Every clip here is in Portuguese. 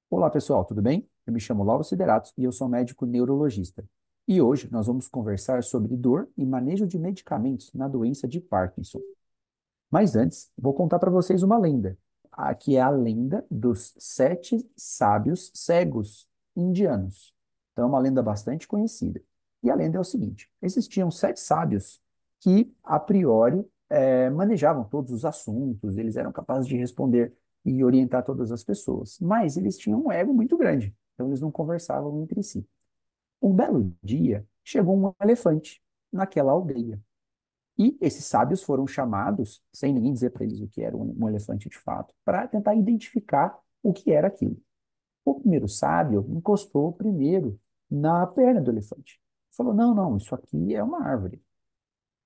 Olá, pessoal, tudo bem? Eu me chamo Lauro Sideratos e eu sou médico neurologista. E hoje nós vamos conversar sobre dor e manejo de medicamentos na doença de Parkinson. Mas antes, vou contar para vocês uma lenda, que é a lenda dos sete sábios cegos indianos. Então, é uma lenda bastante conhecida. E a lenda é o seguinte: existiam sete sábios que, a priori, manejavam todos os assuntos, eles eram capazes de responder e orientar todas as pessoas, mas eles tinham um ego muito grande, então eles não conversavam entre si. Um belo dia, chegou um elefante naquela aldeia. E esses sábios foram chamados, sem ninguém dizer para eles o que era um elefante de fato, para tentar identificar o que era aquilo. O primeiro sábio encostou primeiro na perna do elefante. Falou: não, não, isso aqui é uma árvore.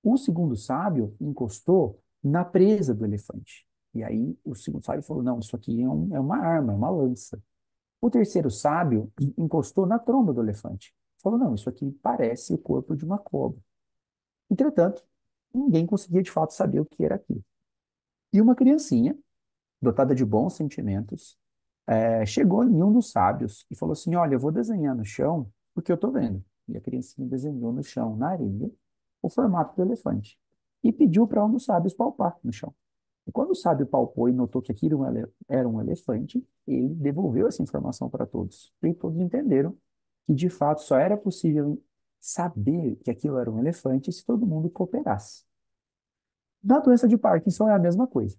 O segundo sábio encostou na presa do elefante. E aí o segundo sábio falou: não, isso aqui é uma arma, é uma lança. O terceiro sábio encostou na tromba do elefante. Falou: não, isso aqui parece o corpo de uma cobra. Entretanto, ninguém conseguia de fato saber o que era aquilo. E uma criancinha, dotada de bons sentimentos, chegou em um dos sábios e falou assim: olha, eu vou desenhar no chão o que eu estou vendo. E a criancinha desenhou no chão, na areia, o formato do elefante. E pediu para um dos sábios palpar no chão. E quando o sábio palpou e notou que aquilo era um elefante, ele devolveu essa informação para todos. E todos entenderam que, de fato, só era possível saber que aquilo era um elefante se todo mundo cooperasse. Na doença de Parkinson é a mesma coisa.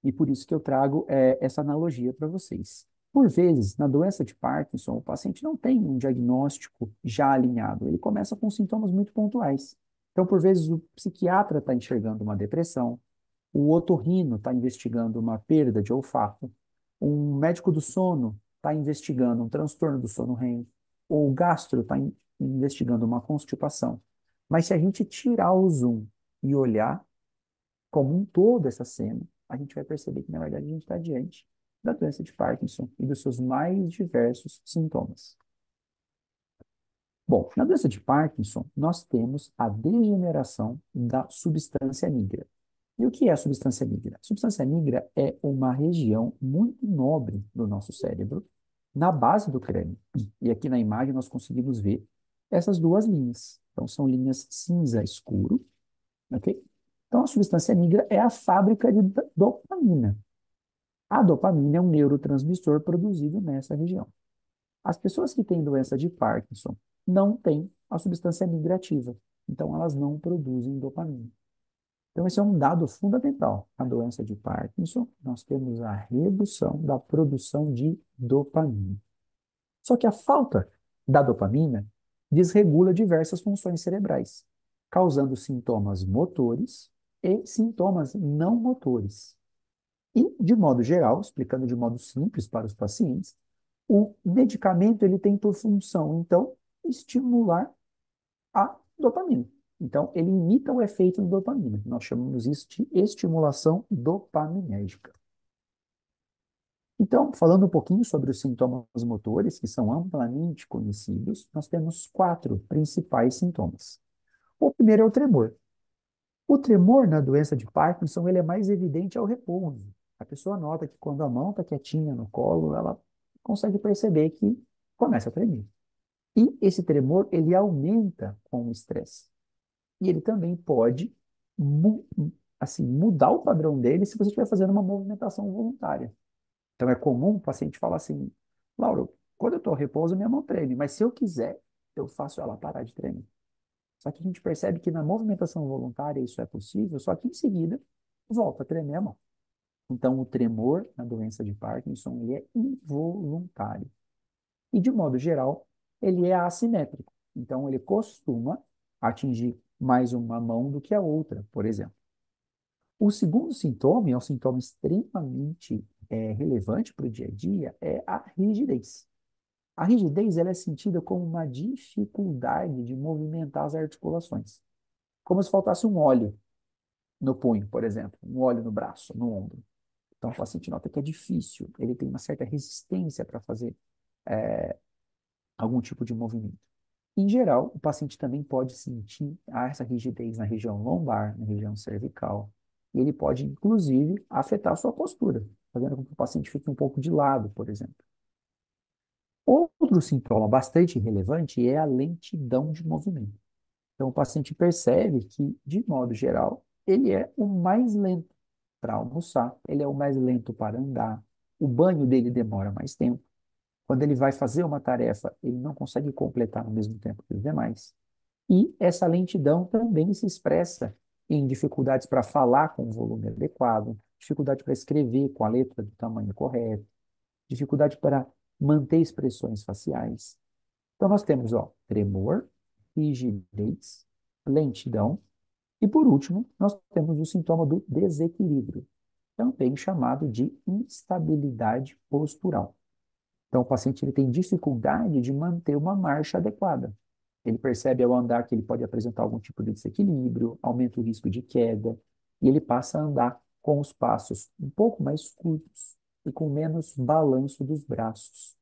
E por isso que eu trago essa analogia para vocês. Por vezes, na doença de Parkinson, o paciente não tem um diagnóstico já alinhado. Ele começa com sintomas muito pontuais. Então, por vezes, o psiquiatra está enxergando uma depressão, o otorrino está investigando uma perda de olfato, um médico do sono está investigando um transtorno do sono REM, ou o gastro está investigando uma constipação. Mas se a gente tirar o zoom e olhar como um todo essa cena, a gente vai perceber que, na verdade, a gente está diante da doença de Parkinson e dos seus mais diversos sintomas. Bom, na doença de Parkinson, nós temos a degeneração da substância nigra. E o que é a substância nigra? A substância nigra é uma região muito nobre do nosso cérebro, na base do crânio. E aqui na imagem nós conseguimos ver essas duas linhas. Então, são linhas cinza escuro, ok? Então, a substância nigra é a fábrica de dopamina. A dopamina é um neurotransmissor produzido nessa região. As pessoas que têm doença de Parkinson não têm a substância nigra ativa. Então, elas não produzem dopamina. Então, esse é um dado fundamental. Na doença de Parkinson, nós temos a redução da produção de dopamina. Só que a falta da dopamina desregula diversas funções cerebrais, causando sintomas motores e sintomas não motores. E, de modo geral, explicando de modo simples para os pacientes, o medicamento ele tem por função, então, estimular a dopamina. Então, ele imita o efeito da dopamina. Nós chamamos isso de estimulação dopaminérgica. Então, falando um pouquinho sobre os sintomas motores, que são amplamente conhecidos, nós temos quatro principais sintomas. O primeiro é o tremor. O tremor na doença de Parkinson ele é mais evidente ao repouso. A pessoa nota que quando a mão está quietinha no colo, ela consegue perceber que começa a tremer. E esse tremor ele aumenta com o estresse. E ele também pode mu assim, mudar o padrão dele se você estiver fazendo uma movimentação voluntária. Então é comum o paciente falar assim: Lauro, quando eu estou a repouso, minha mão treme, mas se eu quiser, eu faço ela parar de tremer. Só que a gente percebe que na movimentação voluntária isso é possível, só que em seguida volta a tremer a mão. Então o tremor na doença de Parkinson ele é involuntário. E de modo geral, ele é assimétrico. Então ele costuma atingir mais uma mão do que a outra, por exemplo. O segundo sintoma, e é um sintoma extremamente relevante para o dia a dia, é a rigidez. A rigidez ela é sentida como uma dificuldade de movimentar as articulações, como se faltasse um óleo no punho, por exemplo, um óleo no braço, no ombro. Então o paciente nota que é difícil, ele tem uma certa resistência para fazer algum tipo de movimento. Em geral, o paciente também pode sentir essa rigidez na região lombar, na região cervical, e ele pode, inclusive, afetar a sua postura, fazendo com que o paciente fique um pouco de lado, por exemplo. Outro sintoma bastante relevante é a lentidão de movimento. Então, o paciente percebe que, de modo geral, ele é o mais lento para almoçar, ele é o mais lento para andar, o banho dele demora mais tempo. Quando ele vai fazer uma tarefa, ele não consegue completar no mesmo tempo que os demais. E essa lentidão também se expressa em dificuldades para falar com o volume adequado, dificuldade para escrever com a letra do tamanho correto, dificuldade para manter expressões faciais. Então, nós temos, ó, tremor, rigidez, lentidão e, por último, nós temos o sintoma do desequilíbrio, também chamado de instabilidade postural. Então, o paciente ele tem dificuldade de manter uma marcha adequada. Ele percebe ao andar que ele pode apresentar algum tipo de desequilíbrio, aumenta o risco de queda, e ele passa a andar com os passos um pouco mais curtos e com menos balanço dos braços.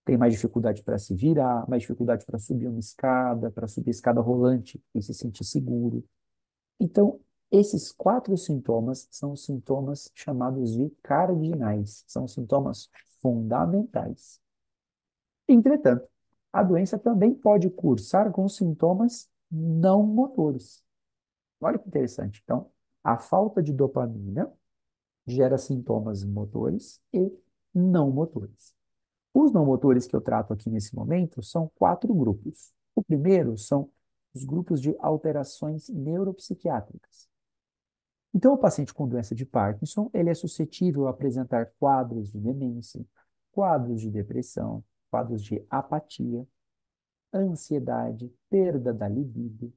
Tem mais dificuldade para se virar, mais dificuldade para subir uma escada, para subir a escada rolante e se sentir seguro. Então, esses quatro sintomas são os sintomas chamados de cardinais, são sintomas fundamentais. Entretanto, a doença também pode cursar com sintomas não motores. Olha que interessante. Então, a falta de dopamina gera sintomas motores e não motores. Os não motores que eu trato aqui nesse momento são quatro grupos. O primeiro são os grupos de alterações neuropsiquiátricas. Então, o paciente com doença de Parkinson, ele é suscetível a apresentar quadros de demência, quadros de depressão, quadros de apatia, ansiedade, perda da libido,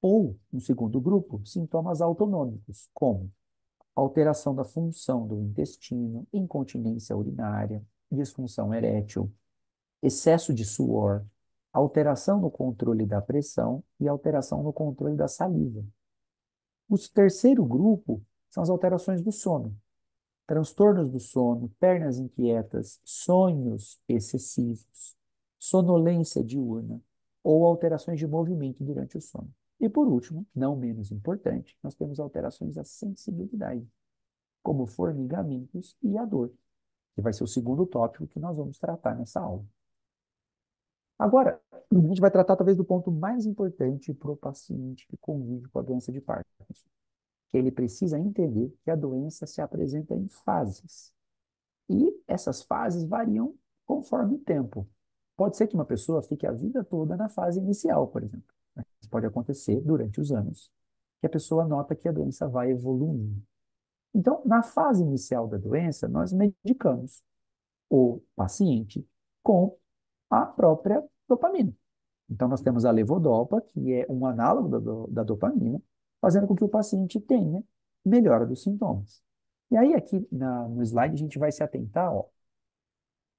ou, no segundo grupo, sintomas autonômicos, como alteração da função do intestino, incontinência urinária, disfunção erétil, excesso de suor, alteração no controle da pressão e alteração no controle da saliva. O terceiro grupo são as alterações do sono, transtornos do sono, pernas inquietas, sonhos excessivos, sonolência diurna ou alterações de movimento durante o sono. E por último, não menos importante, nós temos alterações da sensibilidade, como formigamentos e a dor, que vai ser o segundo tópico que nós vamos tratar nessa aula. Agora, a gente vai tratar talvez do ponto mais importante para o paciente que convive com a doença de Parkinson, que ele precisa entender que a doença se apresenta em fases. E essas fases variam conforme o tempo. Pode ser que uma pessoa fique a vida toda na fase inicial, por exemplo. Isso pode acontecer durante os anos, que a pessoa nota que a doença vai evoluindo. Então, na fase inicial da doença, nós medicamos o paciente com a própria dopamina. Então, nós temos a levodopa, que é um análogo da dopamina, fazendo com que o paciente tenha melhora dos sintomas. E aí, aqui no slide, a gente vai se atentar, ó,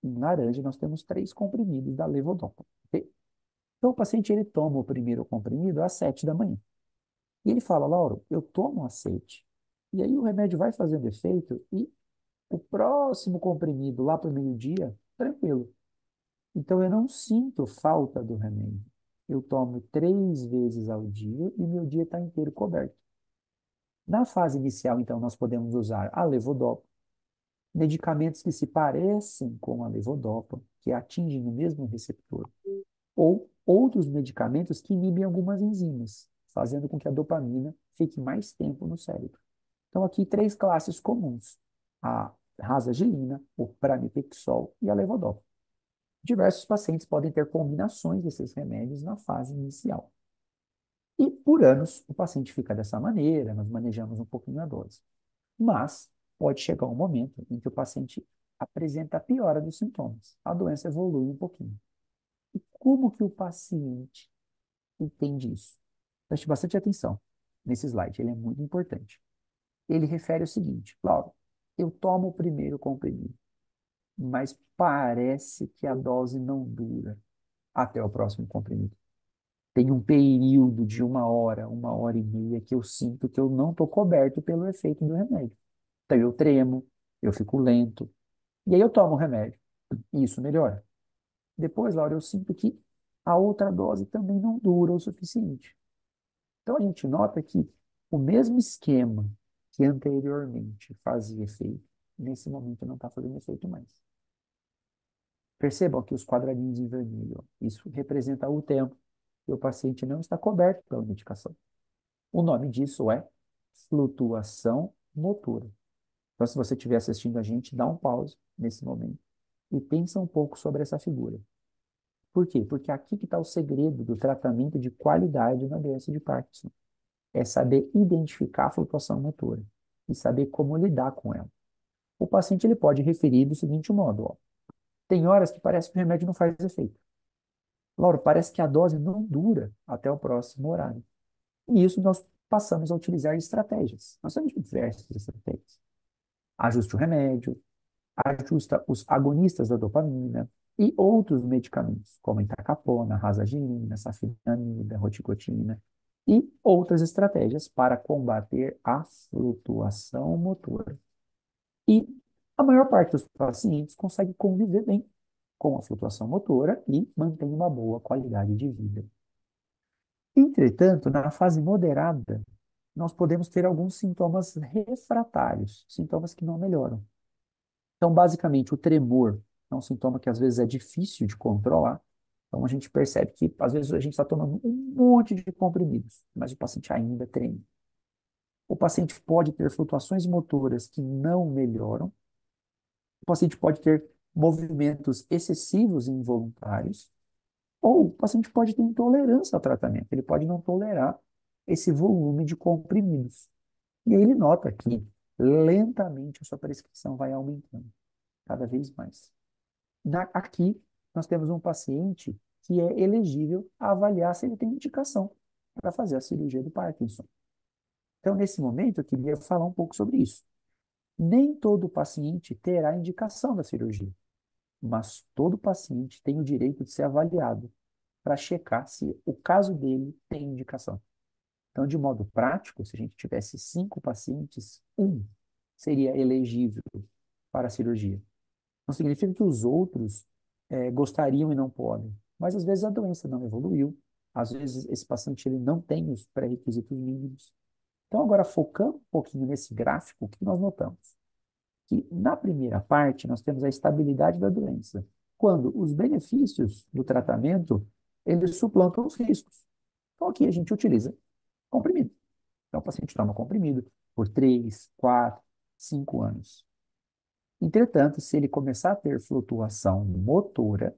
em laranja, nós temos 3 comprimidos da levodopa. Ok? Então, o paciente ele toma o primeiro comprimido às 7 da manhã. E ele fala, Lauro, eu tomo às 7. E aí o remédio vai fazendo efeito e o próximo comprimido, lá para o meio-dia, tranquilo. Então, eu não sinto falta do remédio. Eu tomo 3 vezes ao dia e meu dia está inteiro coberto. Na fase inicial, então, nós podemos usar a levodopa, medicamentos que se parecem com a levodopa, que atingem o mesmo receptor, ou outros medicamentos que inibem algumas enzimas, fazendo com que a dopamina fique mais tempo no cérebro. Então, aqui 3 classes comuns: a rasagilina, o pramipexol e a levodopa. Diversos pacientes podem ter combinações desses remédios na fase inicial. E por anos o paciente fica dessa maneira, nós manejamos um pouquinho a dose. Mas pode chegar um momento em que o paciente apresenta a piora dos sintomas. A doença evolui um pouquinho. E como que o paciente entende isso? Preste bastante atenção nesse slide, ele é muito importante. Ele refere o seguinte, Laura, eu tomo o primeiro comprimido, mas parece que a dose não dura até o próximo comprimido. Tem um período de 1 hora, 1 hora e meia, que eu sinto que eu não estou coberto pelo efeito do remédio. Então eu tremo, eu fico lento, e aí eu tomo o remédio, e isso melhora. Depois, Laura, eu sinto que a outra dose também não dura o suficiente. Então a gente nota que o mesmo esquema que anteriormente fazia efeito, nesse momento não está fazendo efeito mais. Percebam aqui os quadradinhos em vermelho, ó. Isso representa o tempo que o paciente não está coberto pela medicação. O nome disso é flutuação motora. Então, se você estiver assistindo a gente, dá um pause nesse momento e pensa um pouco sobre essa figura. Por quê? Porque aqui que está o segredo do tratamento de qualidade na doença de Parkinson. É saber identificar a flutuação motora e saber como lidar com ela. O paciente ele pode referir do seguinte modo, ó. Tem horas que parece que o remédio não faz efeito. Laura, parece que a dose não dura até o próximo horário. E isso nós passamos a utilizar estratégias. Nós temos diversas estratégias. Ajuste o remédio, ajusta os agonistas da dopamina e outros medicamentos, como entacapona, rasaginina, safenamida, roticotina e outras estratégias para combater a flutuação motora. E a maior parte dos pacientes consegue conviver bem com a flutuação motora e mantém uma boa qualidade de vida. Entretanto, na fase moderada, nós podemos ter alguns sintomas refratários, sintomas que não melhoram. Então, basicamente, o tremor é um sintoma que às vezes é difícil de controlar. Então, a gente percebe que às vezes a gente está tomando um monte de comprimidos, mas o paciente ainda treme. O paciente pode ter flutuações motoras que não melhoram. O paciente pode ter movimentos excessivos e involuntários. Ou o paciente pode ter intolerância ao tratamento. Ele pode não tolerar esse volume de comprimidos. E aí ele nota que lentamente a sua prescrição vai aumentando cada vez mais. Aqui, nós temos um paciente que é elegível a avaliar se ele tem indicação para fazer a cirurgia do Parkinson. Então, nesse momento, eu queria falar um pouco sobre isso. Nem todo paciente terá indicação da cirurgia, mas todo paciente tem o direito de ser avaliado para checar se o caso dele tem indicação. Então, de modo prático, se a gente tivesse 5 pacientes, um seria elegível para a cirurgia. Não significa que os outros gostariam e não podem, mas às vezes a doença não evoluiu, às vezes esse paciente ele não tem os pré-requisitos mínimos. Então, agora focando um pouquinho nesse gráfico, o que nós notamos? Que na primeira parte nós temos a estabilidade da doença, quando os benefícios do tratamento eles suplantam os riscos. Então, aqui a gente utiliza comprimido. Então, o paciente toma comprimido por 3, 4, 5 anos. Entretanto, se ele começar a ter flutuação motora,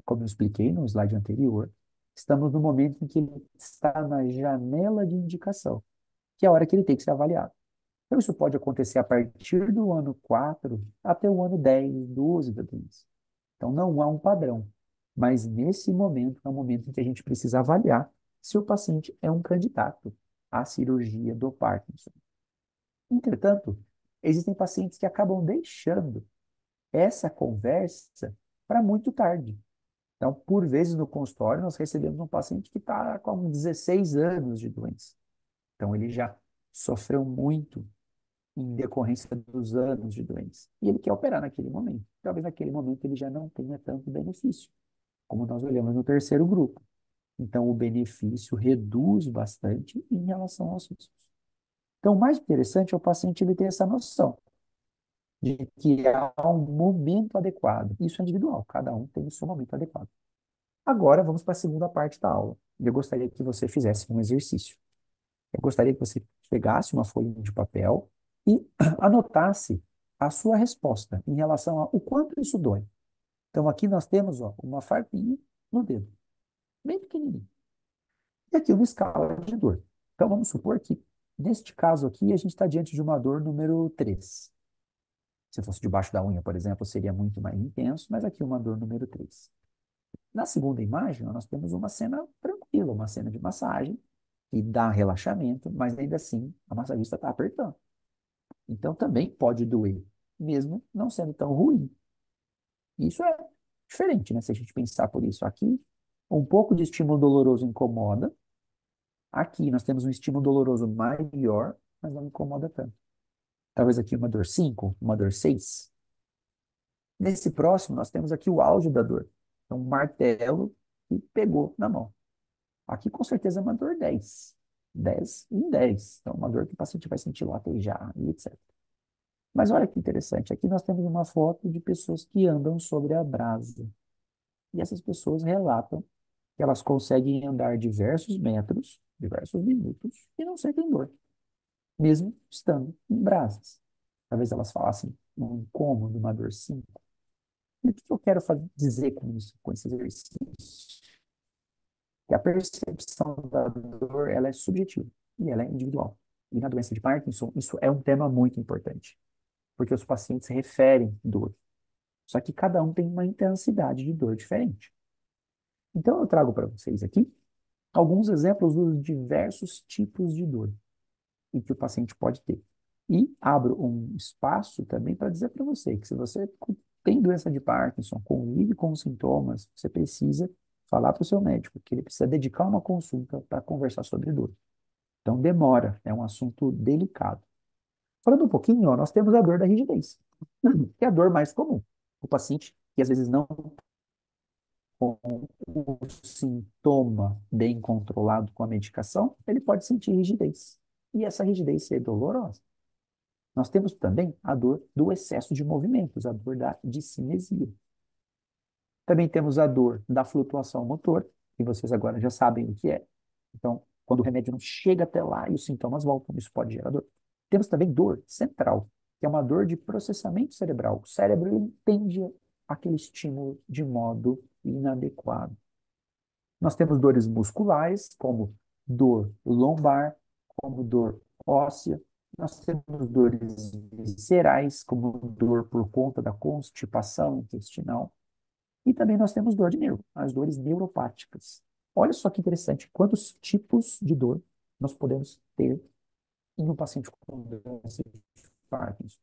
como eu expliquei no slide anterior, estamos no momento em que ele está na janela de indicação, que é a hora que ele tem que ser avaliado. Então, isso pode acontecer a partir do ano 4 até o ano 10, 12 da doença. Então, não há um padrão. Mas, nesse momento, é o momento em que a gente precisa avaliar se o paciente é um candidato à cirurgia do Parkinson. Entretanto, existem pacientes que acabam deixando essa conversa para muito tarde. Então, por vezes no consultório, nós recebemos um paciente que está com 16 anos de doença. Então, ele já sofreu muito em decorrência dos anos de doença. E ele quer operar naquele momento. Talvez naquele momento ele já não tenha tanto benefício, como nós olhamos no terceiro grupo. Então, o benefício reduz bastante em relação aos riscos. Então, o mais interessante é o paciente ele ter essa noção de que há um momento adequado. Isso é individual, cada um tem o seu momento adequado. Agora, vamos para a segunda parte da aula. Eu gostaria que você fizesse um exercício. Eu gostaria que você pegasse uma folha de papel e anotasse a sua resposta em relação ao quanto isso dói. Então, aqui nós temos ó, uma farpinha no dedo, bem pequenininho. E aqui uma escala de dor. Então, vamos supor que, neste caso aqui, a gente está diante de uma dor número 3. Se fosse debaixo da unha, por exemplo, seria muito mais intenso, mas aqui uma dor número 3. Na segunda imagem, nós temos uma cena tranquila, uma cena de massagem, que dá relaxamento, mas ainda assim a massagista está apertando. Então também pode doer, mesmo não sendo tão ruim. Isso é diferente, né? Se a gente pensar por isso. Aqui, um pouco de estímulo doloroso incomoda. Aqui nós temos um estímulo doloroso maior, mas não incomoda tanto. Talvez aqui uma dor 5, uma dor 6. Nesse próximo, nós temos aqui o auge da dor. Então, um martelo que pegou na mão. Aqui, com certeza, é uma dor 10. 10 em 10. Então, uma dor que o paciente vai sentir latejar e etc. Mas olha que interessante, aqui nós temos uma foto de pessoas que andam sobre a brasa. E essas pessoas relatam que elas conseguem andar diversos metros, diversos minutos, e não sentem dor, mesmo estando em brasas. Talvez elas falassem um incômodo, uma dor sim. E o que eu quero dizer com isso, com esse exercício? Que a percepção da dor, ela é subjetiva e ela é individual. E na doença de Parkinson, isso é um tema muito importante, porque os pacientes referem dor. Só que cada um tem uma intensidade de dor diferente. Então, eu trago para vocês aqui alguns exemplos dos diversos tipos de dor em que o paciente pode ter. E abro um espaço também para dizer para você que se você tem doença de Parkinson, convive com os sintomas, você precisa falar para o seu médico que ele precisa dedicar uma consulta para conversar sobre dor. Então, demora, é um assunto delicado. Falando um pouquinho, ó, nós temos a dor da rigidez, que é a dor mais comum. O paciente que às vezes não com o sintoma bem controlado com a medicação, ele pode sentir rigidez. E essa rigidez ser dolorosa. Nós temos também a dor do excesso de movimentos, a dor da discinesia. Também temos a dor da flutuação motor, que vocês agora já sabem o que é. Então, quando o remédio não chega até lá e os sintomas voltam, isso pode gerar dor. Temos também dor central, que é uma dor de processamento cerebral. O cérebro entende aquele estímulo de modo inadequado. Nós temos dores musculares, como dor lombar, como dor óssea. Nós temos dores viscerais, como dor por conta da constipação intestinal. E também nós temos dor de nervo, as dores neuropáticas. Olha só que interessante, quantos tipos de dor nós podemos ter em um paciente com doença de Parkinson.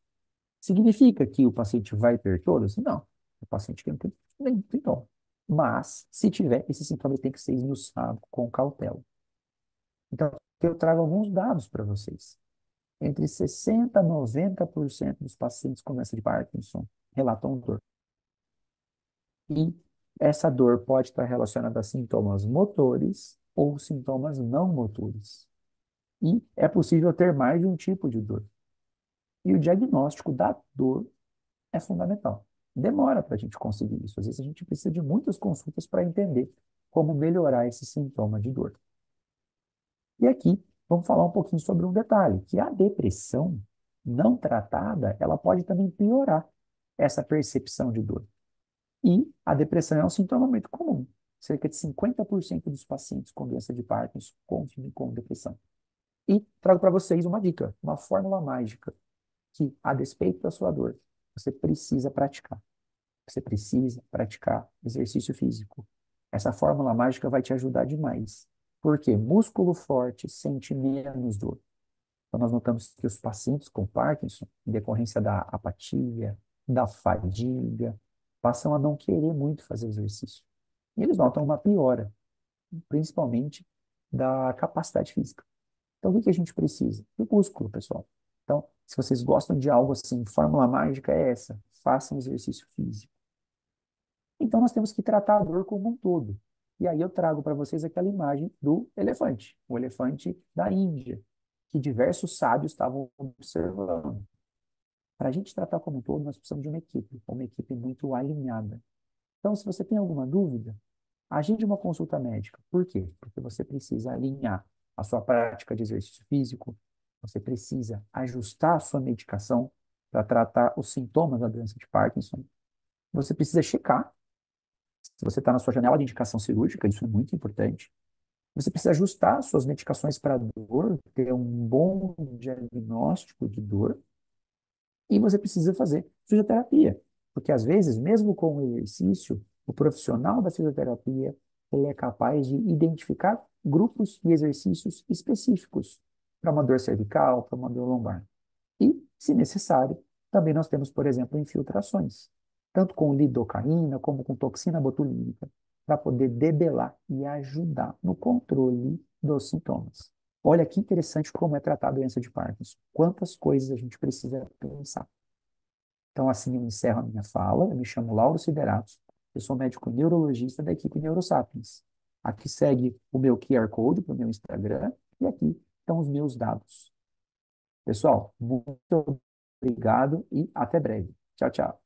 Significa que o paciente vai ter todas? Não. O paciente que não tem nem sintoma. Mas, se tiver, esse sintoma ele tem que ser esmiuçado com cautela. Então, eu trago alguns dados para vocês. Entre 60% a 90% dos pacientes com doença de Parkinson relatam dor. E essa dor pode estar relacionada a sintomas motores ou sintomas não motores. E é possível ter mais de um tipo de dor. E o diagnóstico da dor é fundamental. Demora para a gente conseguir isso. Às vezes a gente precisa de muitas consultas para entender como melhorar esse sintoma de dor. E aqui vamos falar um pouquinho sobre um detalhe, que a depressão não tratada, ela pode também piorar essa percepção de dor. E a depressão é um sintoma muito comum. Cerca de 50% dos pacientes com doença de Parkinson convivem com depressão. E trago para vocês uma dica, uma fórmula mágica, que, a despeito da sua dor, você precisa praticar. Você precisa praticar exercício físico. Essa fórmula mágica vai te ajudar demais. Porque músculo forte sente menos dor. Então, nós notamos que os pacientes com Parkinson, em decorrência da apatia, da fadiga, passam a não querer muito fazer exercício. E eles notam uma piora, principalmente da capacidade física. Então, o que a gente precisa? Do músculo, pessoal. Então, se vocês gostam de algo assim, fórmula mágica é essa: façam exercício físico. Então, nós temos que tratar a dor como um todo. E aí eu trago para vocês aquela imagem do elefante, o elefante da Índia, que diversos sábios estavam observando. Para a gente tratar como um todo, nós precisamos de uma equipe muito alinhada. Então, se você tem alguma dúvida, agende uma consulta médica. Por quê? Porque você precisa alinhar a sua prática de exercício físico, você precisa ajustar a sua medicação para tratar os sintomas da doença de Parkinson, você precisa checar se você está na sua janela de indicação cirúrgica, isso é muito importante. Você precisa ajustar suas medicações para dor, ter um bom diagnóstico de dor, e você precisa fazer fisioterapia. Porque, às vezes, mesmo com o exercício, o profissional da fisioterapia ele é capaz de identificar grupos e exercícios específicos para uma dor cervical, para uma dor lombar. E, se necessário, também nós temos, por exemplo, infiltrações, tanto com lidocaína como com toxina botulínica, para poder debelar e ajudar no controle dos sintomas. Olha que interessante como é tratar a doença de Parkinson. Quantas coisas a gente precisa pensar. Então, assim, eu encerro a minha fala. Eu me chamo Lauro Sideratos. Eu sou médico neurologista da equipe NeuroSapiens. Aqui segue o meu QR Code para o meu Instagram e aqui estão os meus dados. Pessoal, muito Obrigado e até breve. Tchau, tchau.